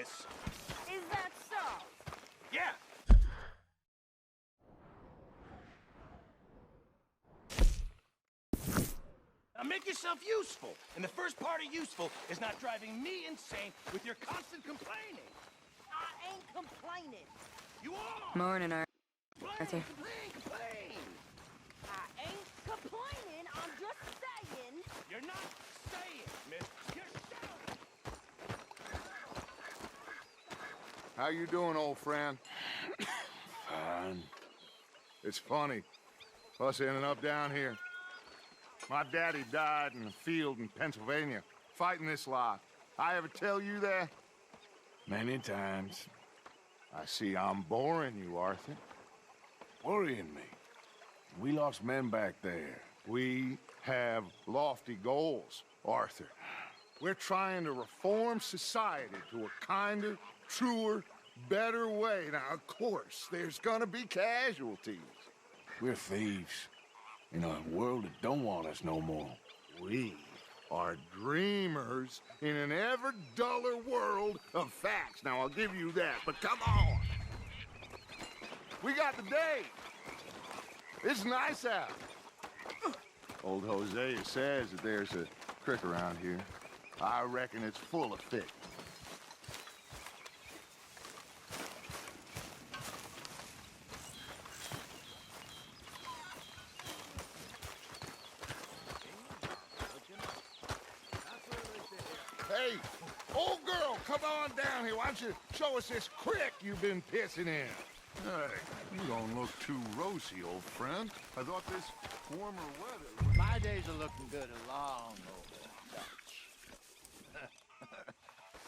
this. Is that so? Yeah. Now make yourself useful. And the first part of useful is not driving me insane with your constant complaining. I ain't complaining. You are! Morning, Arthur. Complain, complain! I ain't complaining. I'm just saying. You're not saying, miss. You're shouting! How you doing, old friend? Fine. It's funny. Us ending up down here. My daddy died in a field in Pennsylvania, fighting this lot. I ever tell you that? Many times. I see I'm boring you, Arthur. Worrying me. We lost men back there. We have lofty goals, Arthur. We're trying to reform society to a kinder, truer, better way. Now, of course, there's gonna be casualties. We're thieves. In a world that don't want us no more. We are dreamers in an ever duller world of facts. Now, I'll give you that, but come on. We got the day. It's nice out. Old Hosea says that there's a creek around here. I reckon it's full of fish. Hey, old girl, come on down here. Why don't you show us this creek you've been pissing in? Hey, you don't look too rosy, old friend. I thought this warmer weather... My days are looking good along over Dutch.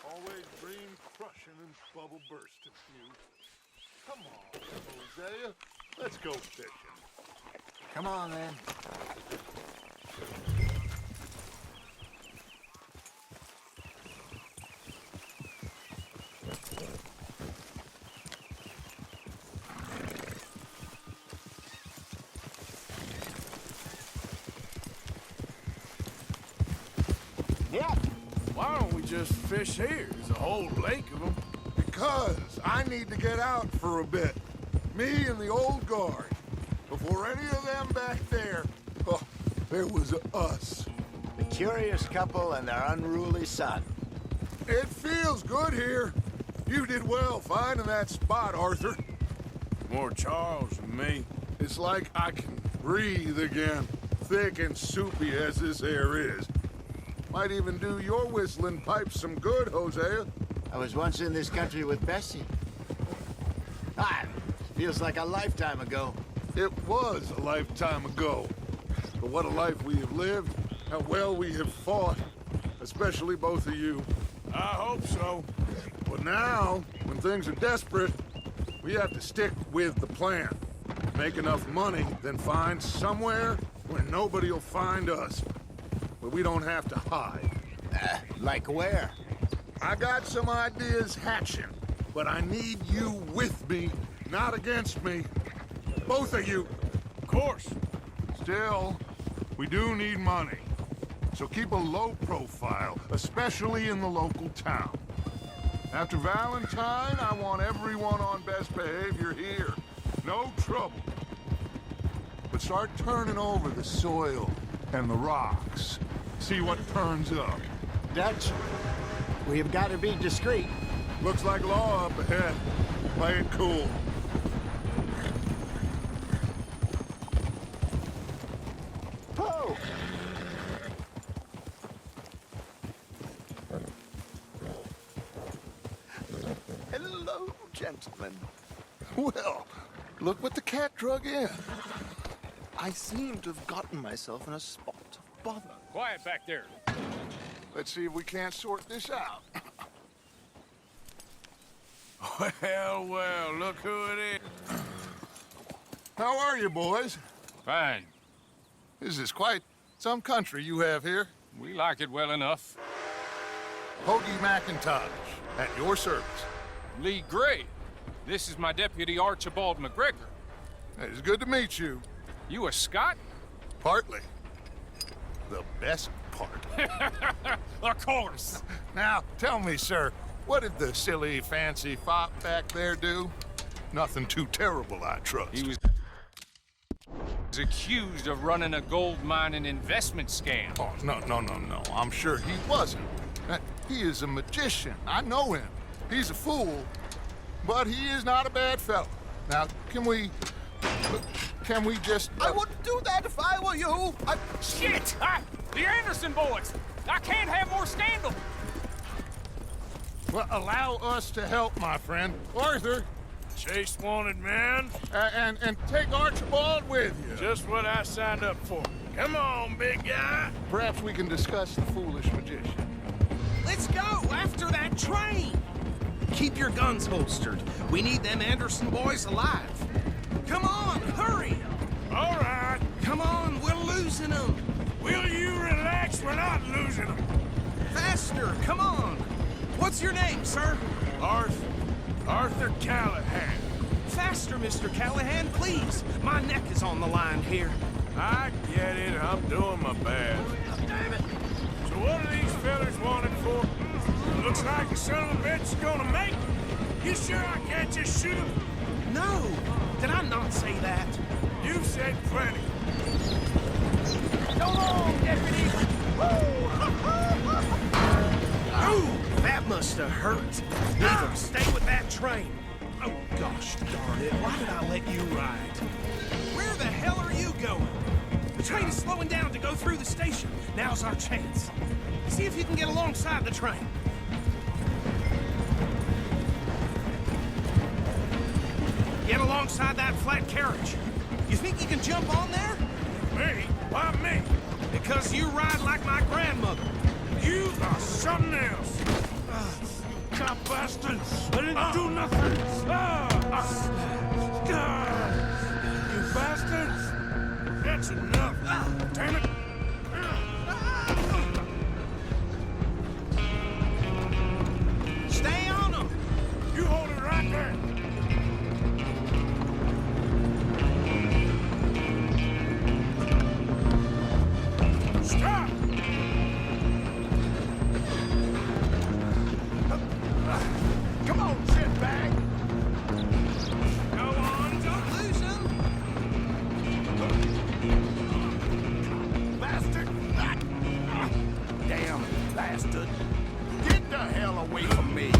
Always dream crushing and bubble bursting, you. Come on, Hosea. Let's go fishing. Come on, then. Yeah. Why don't we just fish here? There's a whole lake of them. Because I need to get out for a bit. Me and the old guard. Before any of them back there, oh, there was us. The curious couple and their unruly son. It feels good here. You did well finding that spot, Arthur. More Charles than me. It's like I can breathe again, thick and soupy as this air is. Might even do your whistling pipes some good, Hosea. I was once in this country with Bessie. Feels like a lifetime ago. It was a lifetime ago. But what a life we have lived, how well we have fought, especially both of you. I hope so. But now, when things are desperate, we have to stick with the plan. Make enough money, then find somewhere where nobody will find us. Where we don't have to hide. Like where? I got some ideas hatching, but I need you with me, not against me. Both of you. Of course. Still, we do need money. So keep a low profile, especially in the local town. After Valentine, I want everyone on best behavior here. No trouble. But start turning over the soil and the rocks. See what turns up. Dutch, we have got to be discreet. Looks like law up ahead. Play it cool. Oh! Hello, gentlemen. Well, look what the cat drug in. I seem to have gotten myself in a spot of bother. Quiet back there. Let's see if we can't sort this out. Well, well, look who it is. How are you, boys? Fine. This is quite some country you have here. We like it well enough. Hoagie McIntosh, at your service. Lee Gray. This is my deputy, Archibald McGregor. It's good to meet you. You a Scot? Partly. The best part. Of course. Now, tell me, sir, What did the silly, fancy fop back there do? Nothing too terrible, I trust. He was accused of running a gold mining investment scam. Oh, no. I'm sure he wasn't. He is a magician. I know him. He's a fool, but he is not a bad fellow. Now, can we just... I wouldn't do that if I were you. Shit! The Anderson boys! I can't have more scandal! Well, allow us to help, my friend. Arthur, Chase wanted man. and take Archibald with you. Just what I signed up for. Come on, big guy. Perhaps we can discuss the foolish magician. Let's go after that train. Keep your guns holstered. We need them Anderson boys alive. Come on, hurry. All right. Come on, we're losing them. Will you relax? We're not losing them. Faster, come on. What's your name, sir? Arthur Callahan. Faster, Mr. Callahan, please. My neck is on the line here. I get it. I'm doing my best. Damn it. So what are these fellas wanted for? Looks like the son of a bitch is gonna make it. You sure I can't just shoot him? No, did I not say that? You've said plenty. Go on, deputy. Ooh, that must have hurt. Leave him. Stay with that train. Oh, gosh darn it. Why did I let you ride? Where the hell are you going? The train is slowing down to go through the station. Now's our chance. See if you can get alongside the train. Get alongside that flat carriage. You think you can jump on there? Me? Why me? Because you ride like my grandmother. You are something else. You cop bastards. I didn't do nothing. You bastards. That's enough. Damn it. Stay on them. You hold it right there. Stop! Come on, shitbag! Go on, don't lose them. Bastard! Damn bastard! Get the hell away from me!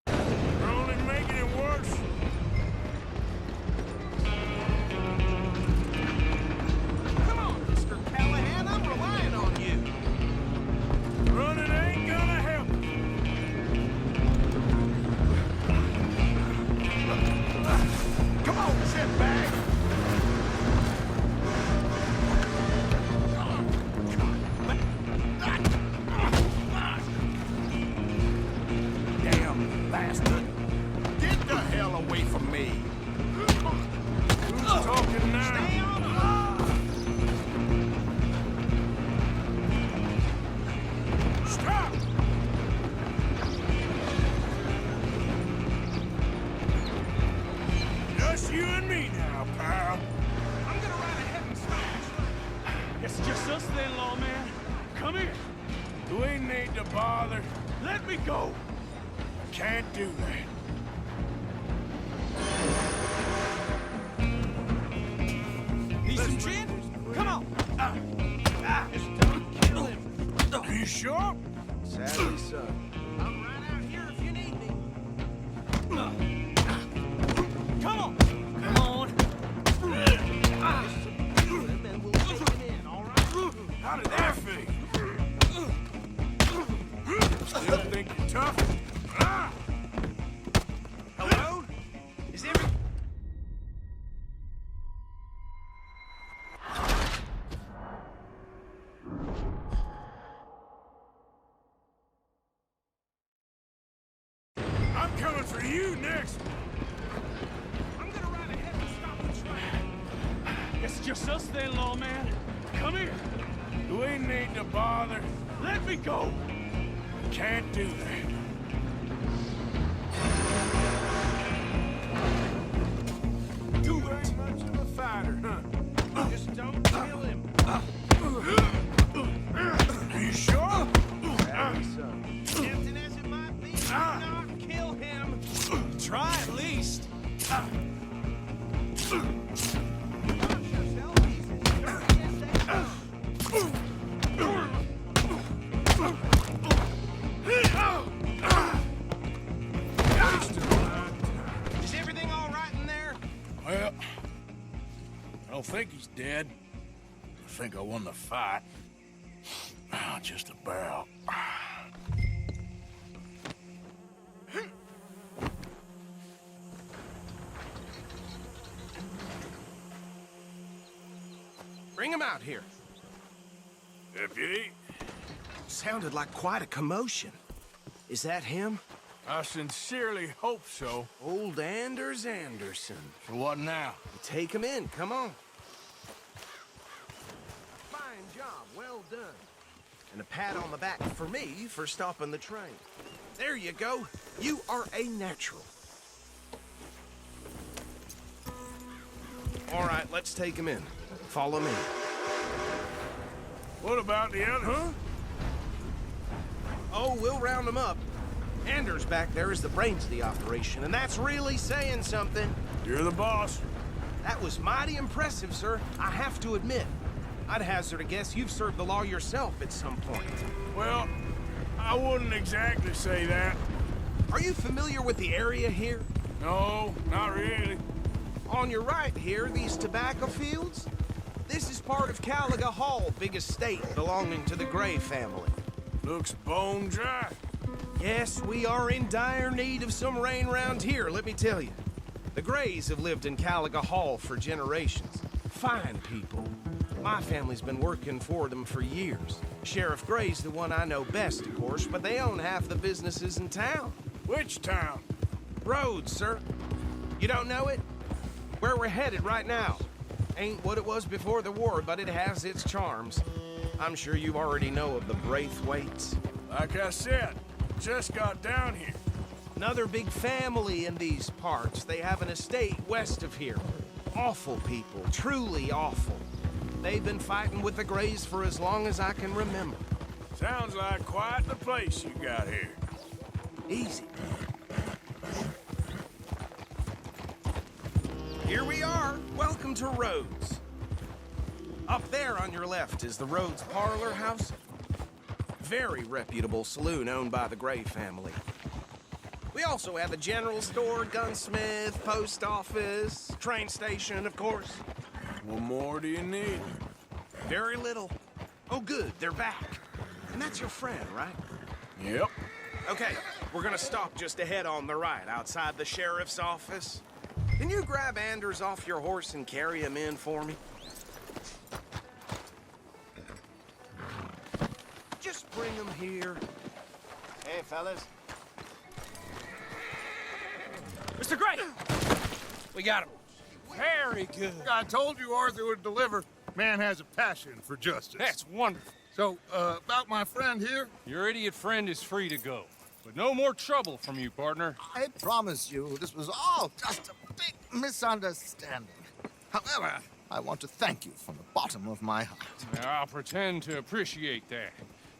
You're only making it worse. Come on, Mr. Callahan, I'm relying on you. Running ain't gonna help. Come on, shitbag! Damn bastard! Get the hell away from me! Who's talking now? Stay on them. Stop! Just you and me now, pal. I'm gonna ride ahead and stop the train. It's just us then, lawman. Come here. We need to bother. Let me go. Can't do that. Need some gin? Come on. Don't kill him. Are you sure? Sadly so. I'm right out here if you need me. Come on. Come on. And we'll take him in, all right? How did that feel? Still think you're tough? Ah! Hello? Is every... I'm coming for you next. I'm gonna ride ahead and stop the train. It's just us then, lawman. Come here. Do we need to bother? Let me go! Can't do that. You ain't much of a fighter, huh? Just don't kill him. You sure? Tempting as it might be, do not kill him. Try at least. Watch yourself, he's as dirty as they Is everything all right in there? Well, I don't think he's dead. I think I won the fight. Just about. Bring him out here. Deputy, Sounded like quite a commotion. Is that him? I sincerely hope so. Old Anders Anderson. For what now? Take him in, come on. Fine job, well done. And a pat on the back for me for stopping the train. There you go. You are a natural. All right, let's take him in. Follow me. What about the other? Huh? Oh, we'll round them up. Anders back there is the brains of the operation, and that's really saying something. You're the boss. That was mighty impressive, sir. I have to admit. I'd hazard a guess you've served the law yourself at some point. Well, I wouldn't exactly say that. Are you familiar with the area here? No, not really. On your right here, these tobacco fields? This is part of Caliga Hall, big estate belonging to the Gray family. Looks bone dry. Yes, we are in dire need of some rain round here, let me tell you. The Grays have lived in Caliga Hall for generations. Fine people. My family's been working for them for years. Sheriff Gray's the one I know best, of course, but they own half the businesses in town. Which town? Rhodes, sir. You don't know it? Where we're headed right now. Ain't what it was before the war, but it has its charms. I'm sure you already know of the Braithwaites. Like I said, just got down here. Another big family in these parts. They have an estate west of here. Awful people, truly awful. They've been fighting with the Grays for as long as I can remember. Sounds like quite the place you got here. Easy. Here we are. Welcome to Rhodes. Up there on your left is the Rhodes Parlor House. Very reputable saloon owned by the Gray family. We also have a general store, gunsmith, post office, train station, of course. What more do you need? Very little. Oh, good, they're back. And that's your friend, right? Yep. Okay, we're gonna stop just ahead on the right, outside the sheriff's office. Can you grab Anders off your horse and carry him in for me? Just bring him here. Hey, fellas. Mr. Gray! We got him. Very good. I told you Arthur would deliver. Man has a passion for justice. That's wonderful. So, about my friend here? Your idiot friend is free to go. But no more trouble from you, partner. I promise you, this was all just a big misunderstanding. However, I want to thank you from the bottom of my heart. Now, I'll pretend to appreciate that.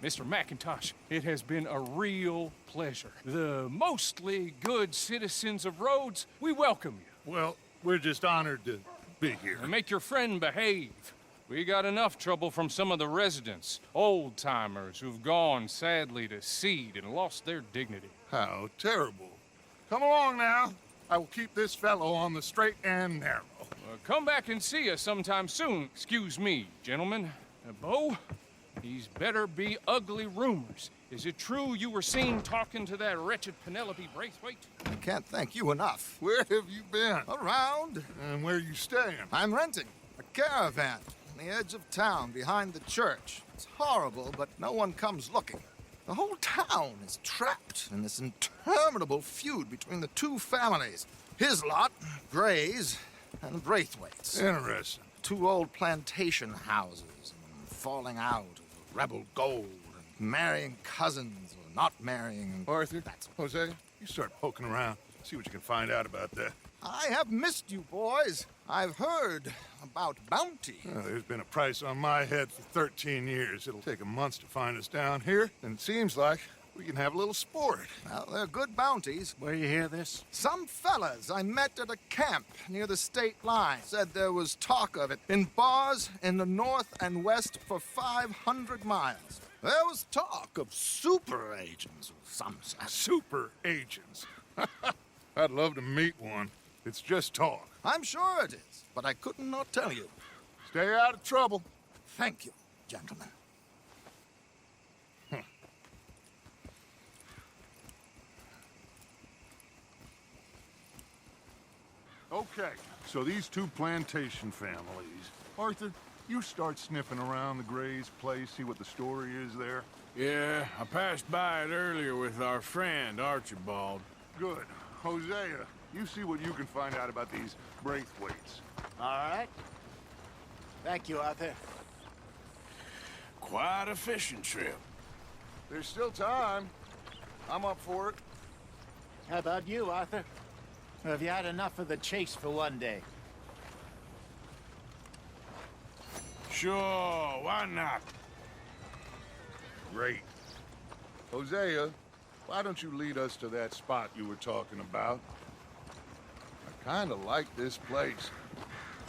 Mr. McIntosh, it has been a real pleasure. The mostly good citizens of Rhodes, we welcome you. Well, we're just honored to be here. And make your friend behave. We got enough trouble from some of the residents, old-timers who've gone, sadly, to seed and lost their dignity. How terrible. Come along now. I will keep this fellow on the straight and narrow. Come back and see us sometime soon. Excuse me, gentlemen. Bo, these better be ugly rumors. Is it true you were seen talking to that wretched Penelope Braithwaite? I can't thank you enough. Where have you been? Around, And where you staying? I'm renting a caravan on the edge of town behind the church. It's horrible, but no one comes looking. The whole town is trapped in this interminable feud between the two families. His lot, Gray's, and Braithwaite's. Interesting. Two old plantation houses falling out of rebel gold. marrying cousins or not marrying. Arthur, Jose, you start poking around. See what you can find out about that. I have missed you, boys. I've heard about bounty. There's been a price on my head for 13 years. It'll take 'em months to find us down here, and it seems like we can have a little sport. Well, they're good bounties. Where you hear this? Some fellas I met at a camp near the state line said there was talk of it in bars in the north and west for 500 miles. There was talk of super agents of some sort. Super agents. I'd love to meet one. It's just talk. I'm sure it is, but I couldn't not tell you. Stay out of trouble. Thank you, gentlemen. Okay, so these two plantation families. Arthur, you start sniffing around the Gray's place, see what the story is there. Yeah, I passed by it earlier with our friend, Archibald. Good. Hosea, you see what you can find out about these Braithwaites. All right. Thank you, Arthur. Quite a fishing trip. There's still time. I'm up for it. How about you, Arthur? Or have you had enough of the chase for one day? Sure, why not? Great. Hosea, why don't you lead us to that spot you were talking about? I kind of like this place.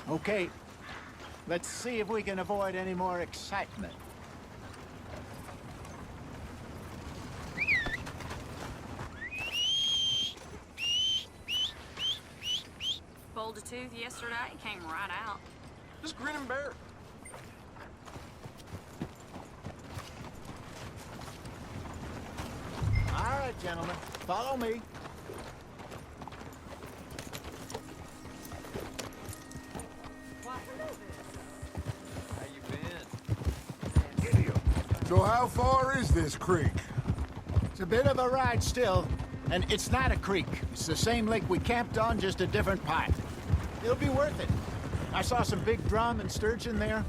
Okay. Let's see if we can avoid any more excitement. Pulled a tooth yesterday, came right out. Just grin and bear it. All right, gentlemen. Follow me. So how far is this creek? It's a bit of a ride still, and it's not a creek. It's the same lake we camped on, just a different part. It'll be worth it. I saw some big drum and sturgeon there.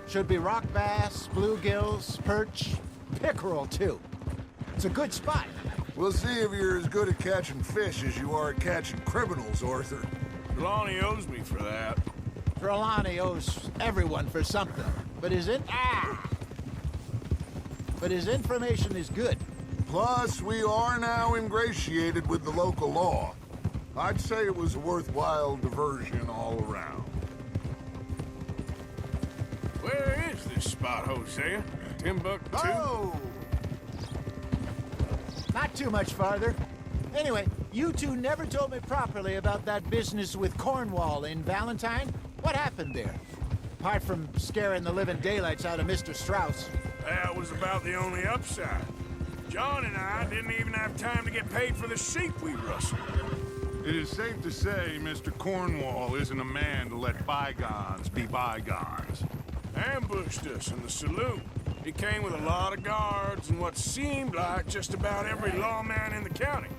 Should be rock bass, bluegills, perch, pickerel too. It's a good spot. We'll see if you're as good at catching fish as you are at catching criminals, Arthur. Lonnie owes me for that. Trelawney owes everyone for something, but his information is good. Plus, we are now ingratiated with the local law. I'd say it was a worthwhile diversion all around. Where is this spot, Hosea? Timbuktu? Oh! Not too much farther. Anyway, you two never told me properly about that business with Cornwall in Valentine. What happened there? Apart from scaring the living daylights out of Mr. Strauss. That was about the only upside. John and I didn't even have time to get paid for the sheep we rustled. It is safe to say Mr. Cornwall isn't a man to let bygones be bygones. Ambushed us in the saloon. He came with a lot of guards and what seemed like just about every lawman in the county.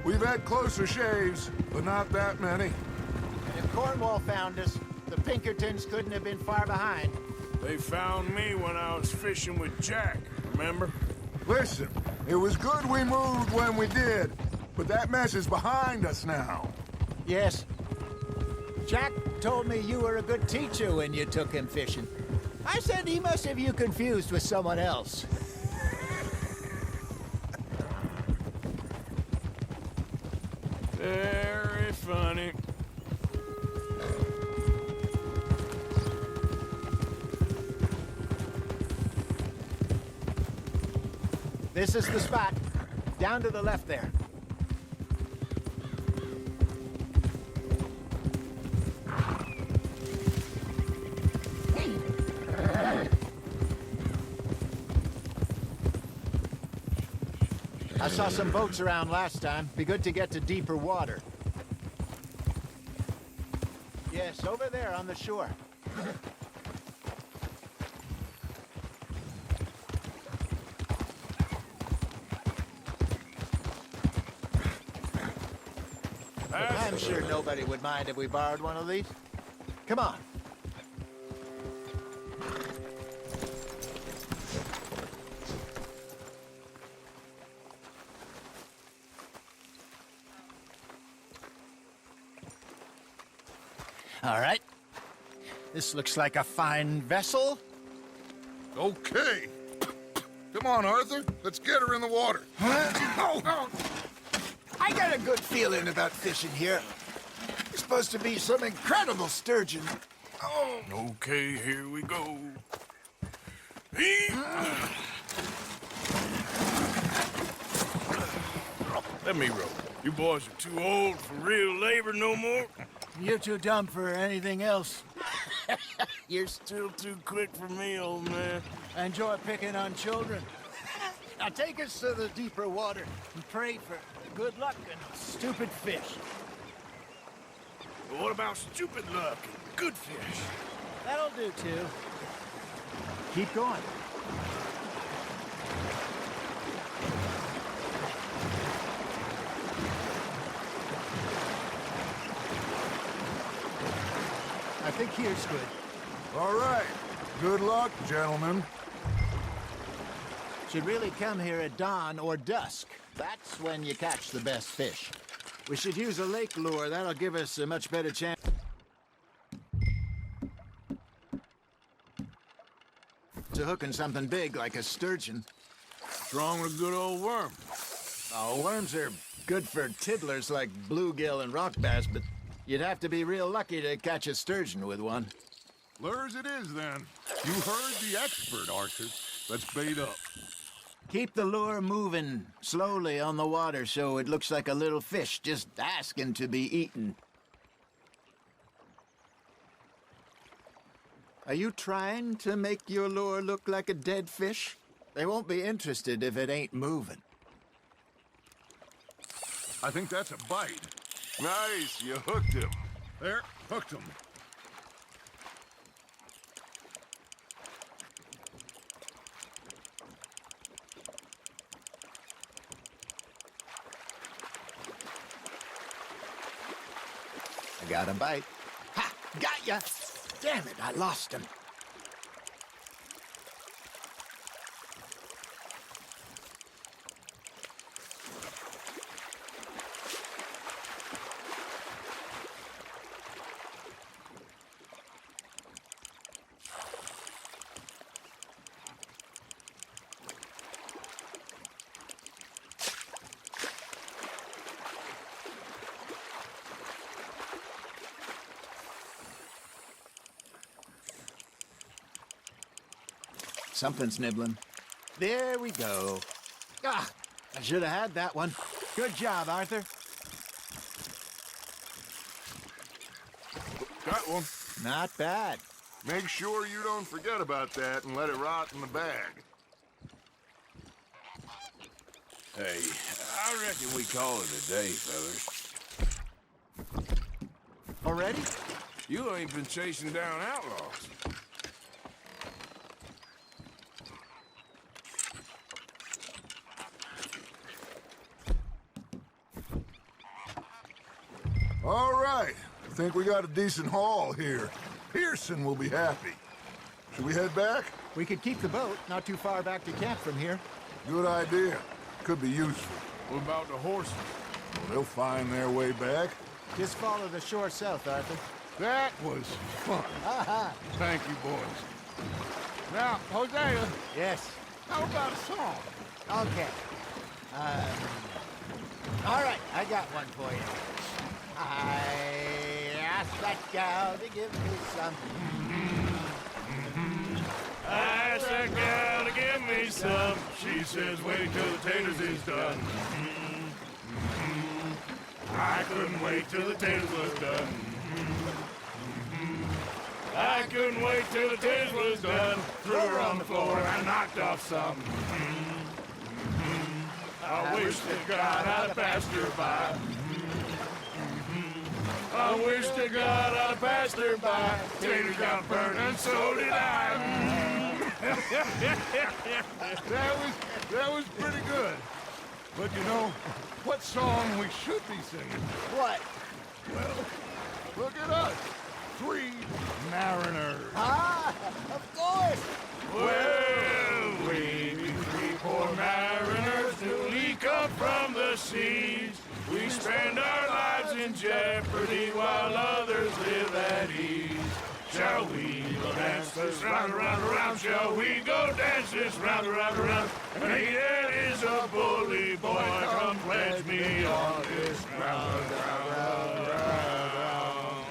We've had closer shaves, but not that many. And if Cornwall found us, the Pinkertons couldn't have been far behind. They found me when I was fishing with Jack, remember? Listen, it was good we moved when we did, but that mess is behind us now. Yes. Jack told me you were a good teacher when you took him fishing. I said he must have you confused with someone else. Very funny. This is the spot. Down to the left there. I saw some boats around last time. Be good to get to deeper water. Yes, over there on the shore. I'm sure nobody would mind if we borrowed one of these. Come on. All right. This looks like a fine vessel. Okay. Come on, Arthur. Let's get her in the water. Oh. I got a good feeling about fishing here. It's supposed to be some incredible sturgeon. Oh. Okay, here we go. Let me row. You boys are too old for real labor no more. You're too dumb for anything else. You're still too quick for me, old man. I enjoy picking on children. Now take us to the deeper water and pray for good luck and stupid fish. But what about stupid luck and good fish? That'll do, too. Keep going. I think here's good. All right. Good luck, gentlemen. Should really come here at dawn or dusk. That's when you catch the best fish. We should use a lake lure. That'll give us a much better chance to hooking something big like a sturgeon. What's wrong with a good old worm? Oh, worms are good for tiddlers like bluegill and rock bass, but you'd have to be real lucky to catch a sturgeon with one. Lures it is, then. You heard the expert, Arthur. Let's bait up. Keep the lure moving slowly on the water so it looks like a little fish just asking to be eaten. Are you trying to make your lure look like a dead fish? They won't be interested if it ain't moving. I think that's a bite. Nice, you hooked him. There, hooked him. I got a bite. Ha! Got ya! Damn it, I lost him. Something's nibbling. There we go. Ah, I should have had that one. Good job, Arthur. Got one. Not bad. Make sure you don't forget about that and let it rot in the bag. Hey, I reckon we call it a day, fellas. Already? You ain't been chasing down outlaws. All right. I think we got a decent haul here. Pearson will be happy. Should we head back? We could keep the boat not too far back to camp from here. Good idea. Could be useful. What about the horses? Well, they'll find their way back. Just follow the shore south, Arthur. That was fun. Thank you, boys. Now, Hosea, Yes. how about a song? Okay. All right, I got one for you. I asked that gal to give me some. I asked that gal to give me some. She says, wait till the taters is done. I couldn't wait till the taters was done. I couldn't wait till the taters was done. Threw her on the floor and knocked off some. I wish to God I'd passed her by. I wish to God I'd passed her by. Taters got burned and so did I. That was pretty good. But you know, what song we should be singing? What? Well, look at us. 3 mariners. Ah, of course. Well, we 3 poor mariners newly come from the the seas. We spend our lives in jeopardy while others live at ease. Shall we go dance this round, around, around? Shall we go dance this round, around, around? And he that is a bully boy, come pledge me on this round, round, round.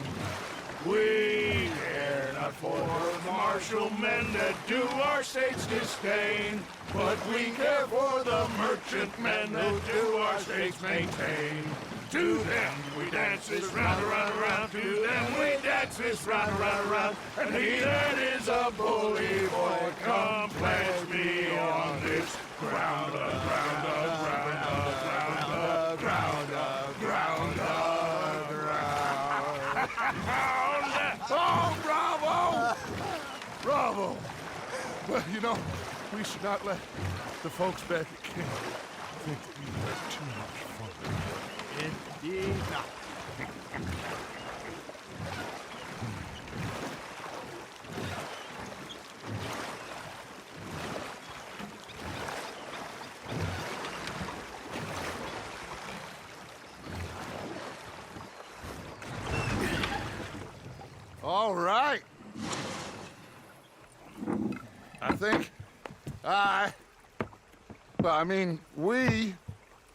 We care not for the martial men that do our state's disdain, but we care for the merchant men that do our state's maintain. To them we dance this round, around, around. To them we dance this round, around, around. And he that is a bully boy, come pledge me on this ground, ground, ground, ground, ground, ground, ground. Oh, bravo! Bravo! Well, you know, we should not let the folks back at camp think we had too much fun. Indeed not. All right. I think we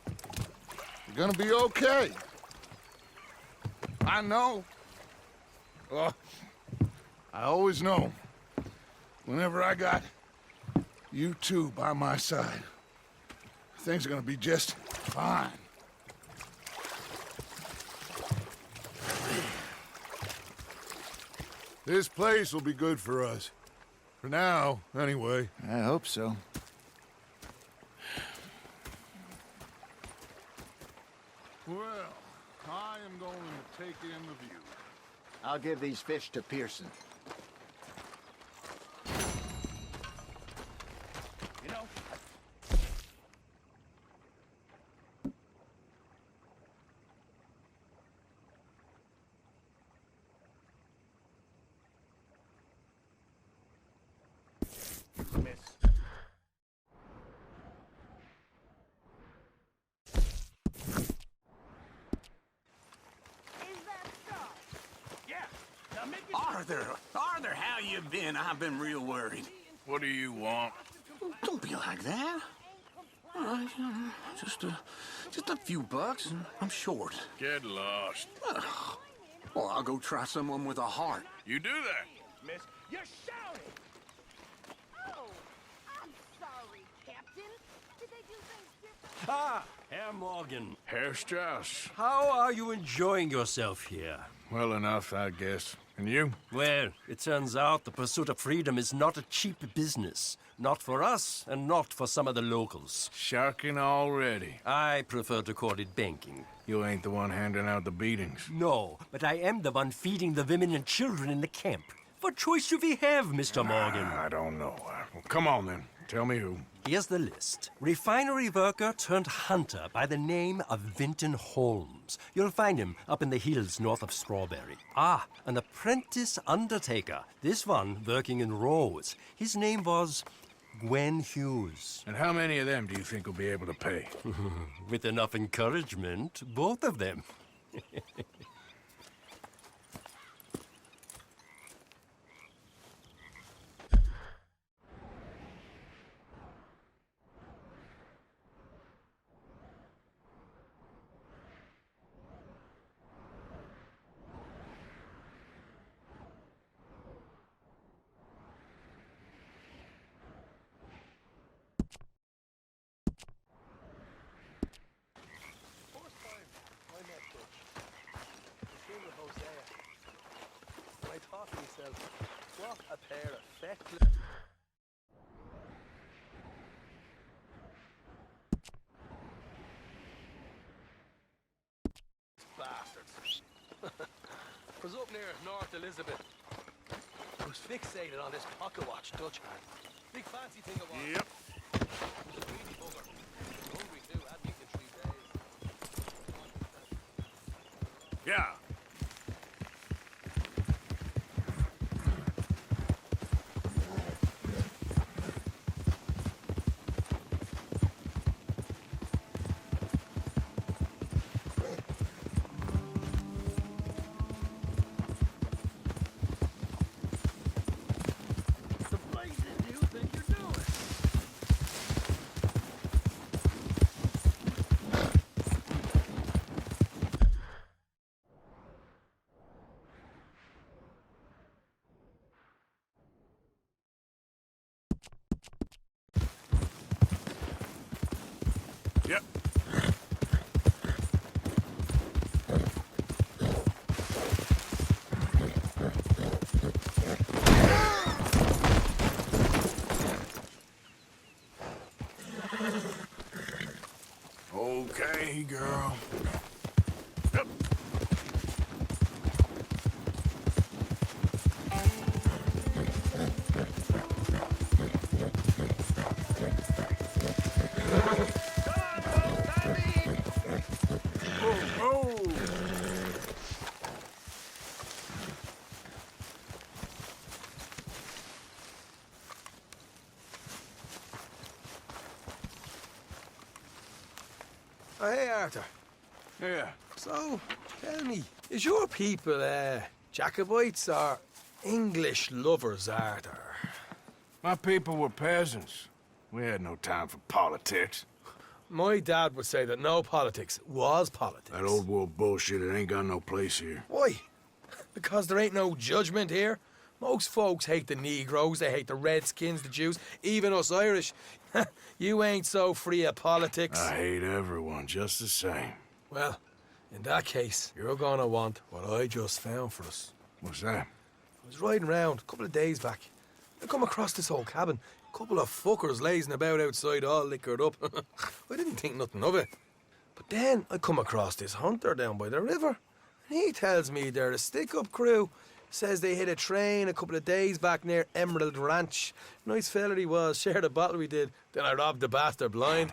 are gonna be okay. I know. I always know. Whenever I got you two by my side, things are gonna be just fine. This place will be good for us. For now, anyway. I hope so. Well, I am going to take in the view. I'll give these fish to Pearson. You know, Arthur, how you been? I've been real worried. what do you want? Don't be like that. All right, just a few bucks, and I'm short. Get lost. Well, I'll go try someone with a heart. You do that. Miss, you're shouting! Oh, I'm sorry, Captain. Did they do things different? Ah, Herr Morgan. Herr Strauss. How are you enjoying yourself here? Well enough, I guess. And you? Well, it turns out the pursuit of freedom is not a cheap business. Not for us, and not for some of the locals. Sharking already. I prefer to call it banking. You ain't the one handing out the beatings. No, but I am the one feeding the women and children in the camp. What choice do we have, Mr. Morgan? I don't know. Well, come on, then. Tell me who. Here's the list. Refinery worker turned hunter by the name of Vinton Holmes. You'll find him up in the hills north of Strawberry. Ah, an apprentice undertaker. This one working in Rose. His name was Gwen Hughes. And how many of them do you think will be able to pay? With enough encouragement, both of them. What a pair of feckless... bastards. Was up near North Elizabeth. I was fixated on this pocket watch Dutch had. Big fancy thing it was. Yep. It was a greedy bugger. Hungry too, hadn't eaten in 3 days. Yeah. Yep. Okay, girl. Yep. Oh, hey, Arthur. Yeah. So, tell me, is your people, Jacobites or English lovers, Arthur? My people were peasants. We had no time for politics. My dad would say that no politics was politics. That old world bullshit, it ain't got no place here. Why? Because there ain't no judgment here. Most folks hate the Negroes, they hate the Redskins, the Jews, even us Irish. You ain't so free of politics. I hate everyone just the same. Well, in that case, you're gonna want what I just found for us. What's that? I was riding round a couple of days back. I come across this old cabin. A couple of fuckers lazing about outside all liquored up. I didn't think nothing of it. But then I come across this hunter down by the river. And he tells me they're a stick-up crew. Says they hit a train a couple of days back near Emerald Ranch. Nice fella he was, shared a bottle we did. Then I robbed the bastard blind.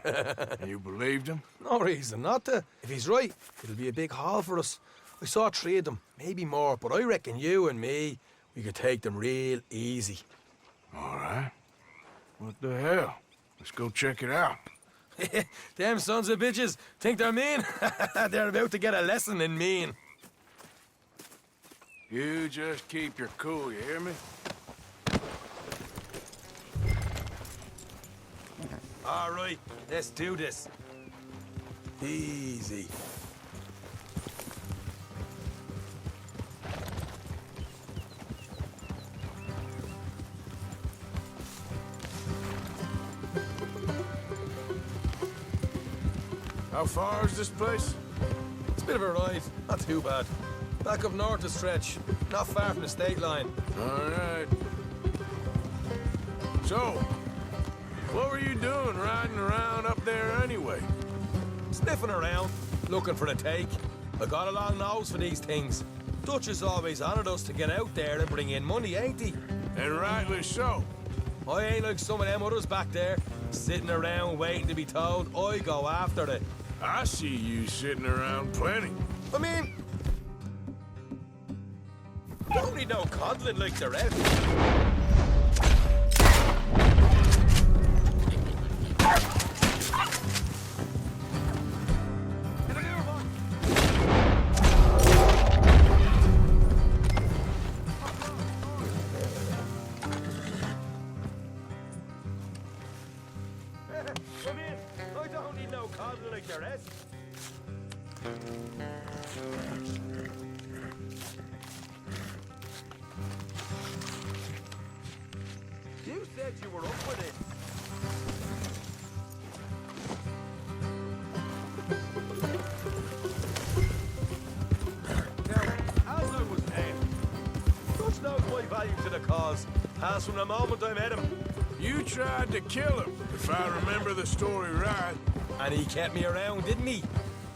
You believed him? No reason not to. If he's right, it'll be a big haul for us. I saw 3 of them, maybe more, but I reckon you and me, we could take them real easy. All right. What the hell? Let's go check it out. Them sons of bitches think they're mean. They're about to get a lesson in mean. You just keep your cool, you hear me? All right, let's do this. Easy. How far is this place? It's a bit of a ride, not too bad. Back up north a stretch, not far from the state line. All right. So, what were you doing riding around up there anyway? Sniffing around, looking for a take. I got a long nose for these things. Dutch has always honoured us to get out there and bring in money, ain't he? And rightly so. I ain't like some of them others back there, sitting around waiting to be told. I go after it. I see you sitting around plenty. I mean, don't need no coddling like the rest. Come in. I don't need no coddling like the rest. You said you were up with it. Now, as I was saying, Dutch knows my value to the cause. As from the moment I met him. You tried to kill him, if I remember the story right. And he kept me around, didn't he?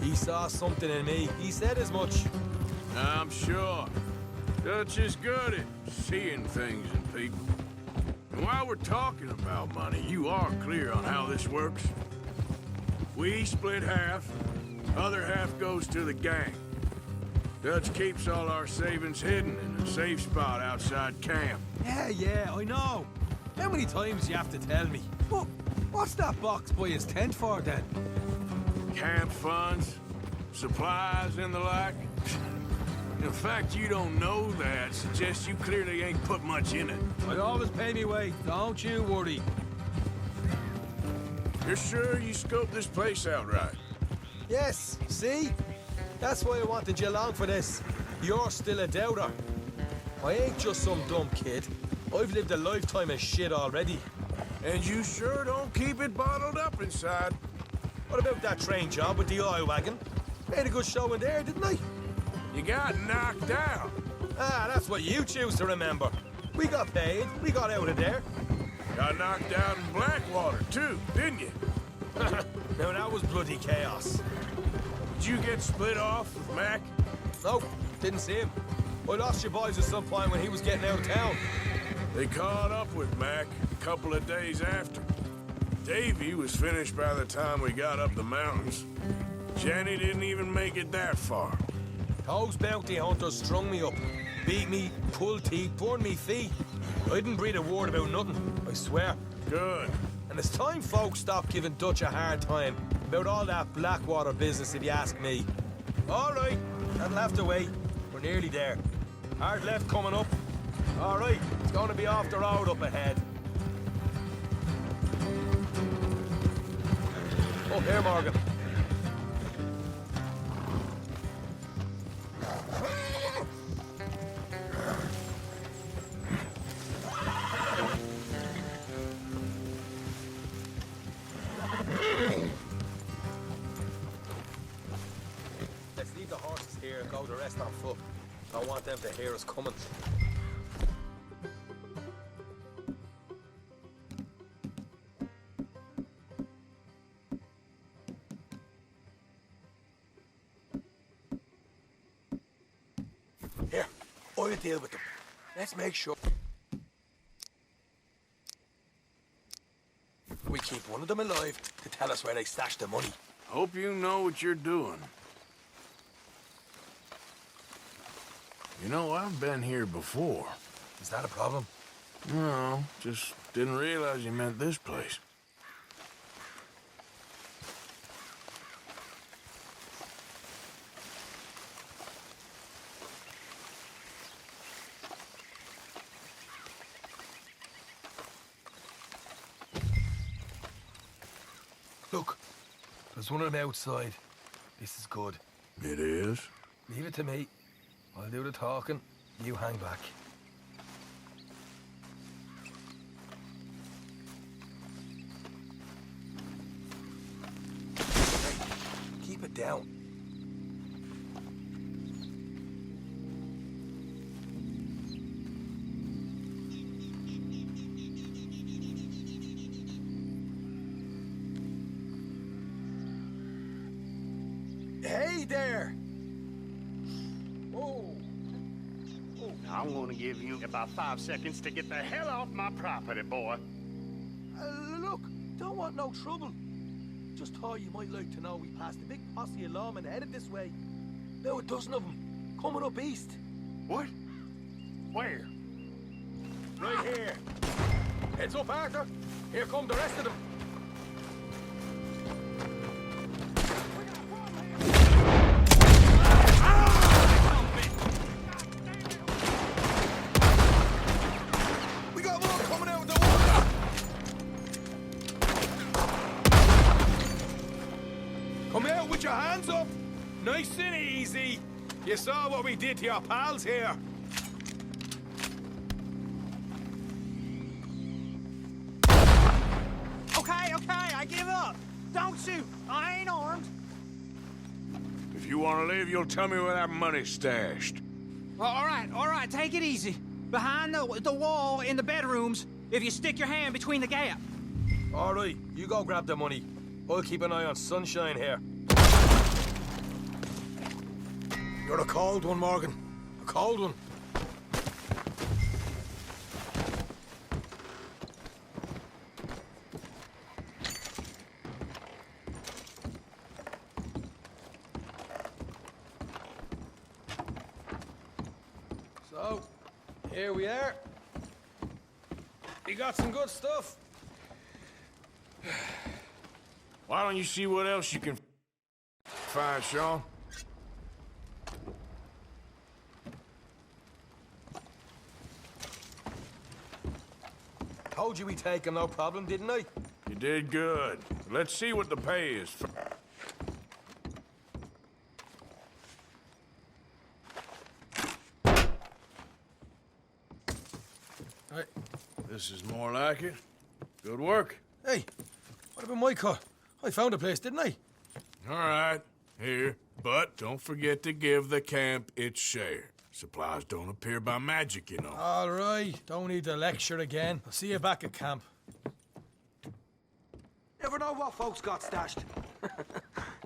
He saw something in me. He said as much. I'm sure. Dutch is good at seeing things in people. And while we're talking about money, you are clear on how this works? We split half, other half goes to the gang. Dutch keeps all our savings hidden in a safe spot outside camp. Yeah, I know. How many times do you have to tell me? What's that box by his tent for, then? Camp funds, supplies, and the like. In fact, you don't know that suggests you clearly ain't put much in it. I always pay me way, don't you worry. You're sure you scoped this place out right? Yes, see? That's why I wanted you along for this. You're still a doubter. I ain't just some dumb kid. I've lived a lifetime of shit already. And you sure don't keep it bottled up inside. What about that train job with the oil wagon? Made a good show in there, didn't I? You got knocked out. Ah, that's what you choose to remember. We got paid. We got out of there. Got knocked out in Blackwater, too, didn't you? Now, that was bloody chaos. Did you get split off with Mac? No, didn't see him. I lost your boys at some point when he was getting out of town. They caught up with Mac a couple of days after. Davy was finished by the time we got up the mountains. Jenny didn't even make it that far. Those bounty hunters strung me up. Beat me, pulled teeth, burned me feet. I didn't breathe a word about nothing, I swear. Good. And it's time folks stop giving Dutch a hard time about all that Blackwater business, if you ask me. All right, that'll have to wait. We're nearly there. Hard left coming up. All right, it's going to be off the road up ahead. Up here, Morgan. Let's leave the horses here and go the rest on foot. I want them to hear us coming. Here, I'll deal with them. Let's make sure we keep one of them alive to tell us where they stashed the money. Hope you know what you're doing. You know, I've been here before. Is that a problem? No, just didn't realize you meant this place. Look, there's one of them outside. This is good. It is? Leave it to me. I'll do the talking. You hang back. Hey, keep it down. Hey there! I'm gonna give you about 5 seconds to get the hell off my property, boy. Look, don't want no trouble. Just thought you might like to know we passed a big posse of lawmen headed this way. About a dozen of them, coming up east. What? Where? Right here. Heads up, Arthur. Here come the rest of them. Your hands up! Nice and easy. You saw what we did to your pals here. Okay, I give up. Don't shoot. I ain't armed. If you want to leave, you'll tell me where that money's stashed. All right, take it easy. Behind the wall in the bedrooms, if you stick your hand between the gap. All right, you go grab the money. I'll keep an eye on Sunshine here. You're a cold one, Morgan. A cold one. So, here we are. You got some good stuff. Why don't you see what else you can find, Sean? Told you we'd take him, no problem, didn't I? You did good. Let's see what the pay is. Right. This is more like it. Good work. Hey, what about my cut? I found a place, didn't I? All right, here. But don't forget to give the camp its share. Supplies don't appear by magic, you know. All right, don't need to lecture again. I'll see you back at camp. Never know what folks got stashed.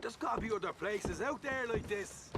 There's gotta be other places out there like this.